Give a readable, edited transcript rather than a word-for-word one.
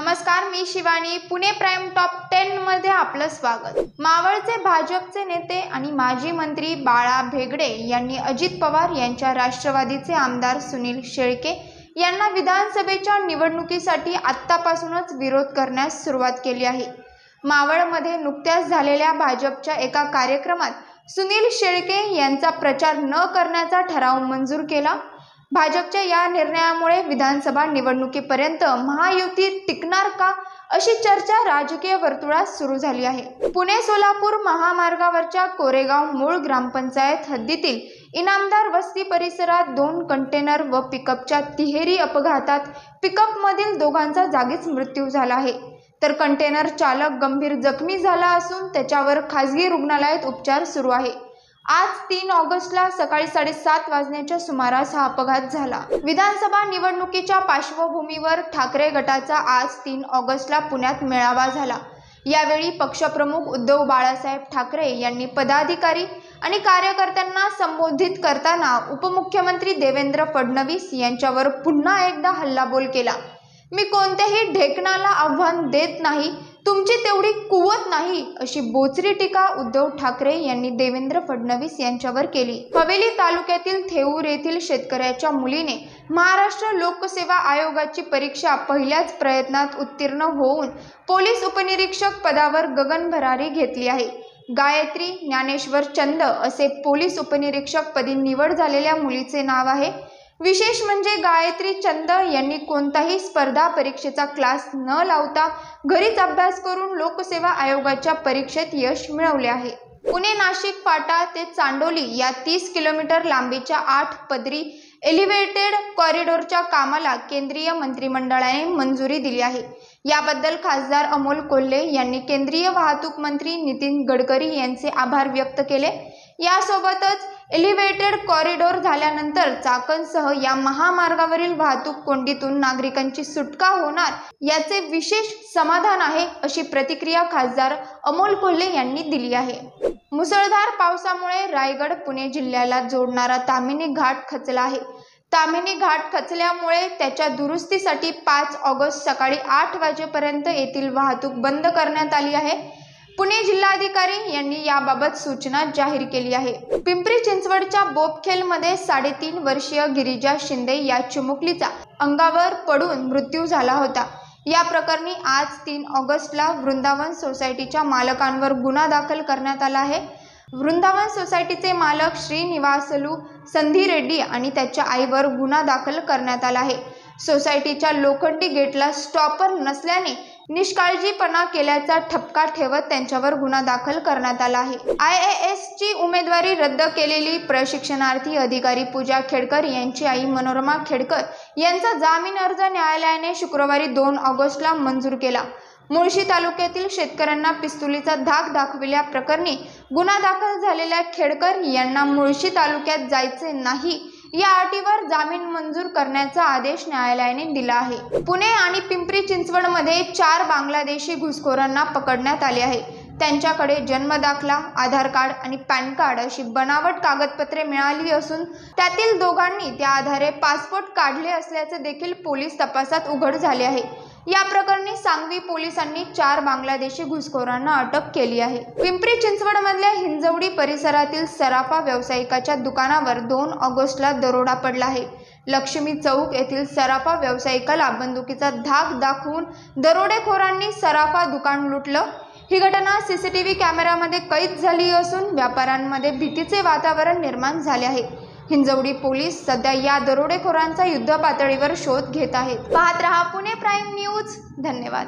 नमस्कार, मी Shivani. Pune prime top 10 मध्ये आपलं स्वागत. मावळचे भाजपचे नेते आणि माजी मंत्री बाळा भेगडे यांनी अजित पवार यांच्या राष्ट्रवादीचे आमदार सुनील शेळके यांना विधानसभेच्या निवडणुकीसाठी आत्तापासूनच विरोध करण्यास सुरुवात केली आहे. मावळमध्ये नुकत्याच झालेल्या भाजपच्या एका कार्यक्रमात सुनील शेळके यांचा प्रचार न करण्याचा ठराव मंजूर केला. भाजपच्या या निर्णयामुळे विधानसभा निवडणुकीपर्यंत महायुती टिकणार का, अशी चर्चा राजकीय वर्तुळात सुरू झाली आहे. पुणे-सोलापूर महामार्गावरच्या कोरेगाव मूळ ग्रामपंचायत हद्दीतील इनामदार वस्ती परिसरात 2 कंटेनर व पिकअपच्या तिहेरी अपघातात पिकअपमधील दोघांचा जागीच मृत्यू झाला आहे, तर कंटेनर चालक गंभीर जखमी झाला असून त्याच्यावर खासगी रुग्णालयात उपचार सुरू आहे. आज 3 ऑगस्टला सकाळी 7:30 वाजण्याच्या सुमारास हा अपघात झाला. विधानसभा निवडणुकीच्या पार्श्वभूमीवर ठाकरे गटाचा आज 3 ऑगस्टला पुण्यात मेळावा झाला. यावेळी पक्षप्रमुख उद्धव बाळासाहेब ठाकरे यांनी पदाधिकारी आणि कार्यकर्त्यांना संबोधित करताना उपमुख्यमंत्री देवेंद्र फडणवीस यांच्यावर पुन्हा एकदा हल्लाबोल केला. मी कोणत्याही ढेकणाला आव्हान देत नाही, तुमची तेवढी कुवत नाही, अशी बोचरी टीका उद्धव ठाकरे यांनी देवेंद्र फडणवीस यांच्यावर केली. हवेली तालुक्यातील थेऊर येथील शेतकऱ्याच्या मुलीने महाराष्ट्र लोकसेवा आयोगाची परीक्षा पहिल्याच प्रयत्नात उत्तीर्ण होऊन पोलीस उपनिरीक्षक पदावर गगनभरारी घेतली आहे. गायत्री ज्ञानेश्वर चंद असे पोलीस उपनिरीक्षक पदी निवड झालेल्या मुलीचे नाव आहे. विशेष म्हणजे गायत्री चंद यांनी कोणताही स्पर्धा परीक्षेचा क्लास न लावता घरीच अभ्यास करून लोकसेवा आयोगाच्या परीक्षेत यश मिळवले आहे. पुणे-नाशिक फाटा ते चांडोली या 30 किलोमीटर लांबीच्या 8 पदरी एलिव्हेटेड कॉरिडॉरच्या कामाला केंद्रीय मंत्रिमंडळाने मंजुरी दिली आहे. याबद्दल खासदार अमोल कोल्हे यांनी केंद्रीय वाहतूक मंत्री नितीन गडकरी यांचे आभार व्यक्त केले. यासोबतच एलिव्हेटेड कॉरिडॉर झाल्यानंतर चाकणसह या महामार्गावरील वाहतूक कोंडीतून नागरिकांची सुटका होणार याचे विशेष समाधान आहे, अशी प्रतिक्रिया खासदार अमोल कोल्हे यांनी दिली आहे. मुसळधार पावसामुळे रायगड पुणे जिल्ह्याला जोडणारा ताम्हिणी घाट खचला आहे. ताम्हिणी घाट खचल्यामुळे त्याच्या दुरुस्तीसाठी 5 ऑगस्ट सकाळी 8 वाजेपर्यंत येथील वाहतूक बंद करण्यात आली आहे. पुणे जिल्हाधिकारी यांनी याबाबत सूचना जाहीर केली आहे. पिंपरी चिंचवडच्या बोपखेलमध्ये 3.5 वर्षीय गिरिजा शिंदे या चिमुकलीचा अंगावर पडून मृत्यू झाला होता. या प्रकरणी आज 3 ऑगस्टला वृंदावन सोसायटीच्या मालकांवर गुन्हा दाखल करण्यात आला आहे. वृंदावन सोसायटीचे मालक श्रीनिवासलू संधी रेड्डी आणि त्याच्या आईवर गुन्हा दाखल करण्यात आला आहे. सोसायटीच्या लोखंडी गेटला स्टॉपर नसल्याने निष्काळजीपणा केल्याचा ठपका ठेवत त्यांच्यावर गुन्हा दाखल करण्यात आला आहे. IAS ची उमेदवारी रद्द केलेली प्रशिक्षणार्थी अधिकारी पूजा खेडकर यांची आई मनोरमा खेडकर यांचा जामीन अर्ज न्यायालयाने शुक्रवारी 2 ऑगस्टला मंजूर केला. मुळशी तालुक्यातील शेतकऱ्यांना पिस्तुलीचा धाक दाखविल्याप्रकरणी गुन्हा दाखल झालेल्या खेडकर यांना मुळशी तालुक्यात जायचे नाही या अटीवर जामीन मंजूर करण्याचा आदेश न्यायालयाने दिला आहे. पुणे आणि पिंपरी चिंचवडमध्ये 4 बांगलादेशी घुसखोरांना पकडण्यात आले आहे. त्यांच्याकडे जन्मदाखला, आधार कार्ड आणि पॅन कार्ड अशी बनावट कागदपत्रे मिळाली असून त्यातील दोघांनी त्या आधारे पासपोर्ट काढले असल्याचे देखील पोलीस तपासात उघड झाले आहे. या प्रकरणी सांगवी पोलिसांनी 4 बांगलादेशी घुसखोरांना अटक केली आहे. पिंपरी चिंचवडमधल्या हिंजवडी परिसरातील सराफा व्यावसायिकाच्या दुकानावर 2 ऑगस्टला दरोडा पडला आहे. लक्ष्मी चौक येथील सराफा व्यावसायिकाला बंदुकीचा धाक दाखवून दरोडेखोरांनी सराफा दुकान लुटलं. ही घटना CCTV कॅमेऱ्यामध्ये कैद झाली असून व्यापाऱ्यांमध्ये भीतीचे वातावरण निर्माण झाले आहे. हिंजवडी पोलीस सध्या या दरोडेखोरांचा युद्धपातळीवर शोध घेत आहेत. पाहत रहा पुणे प्राइम न्यूज. धन्यवाद.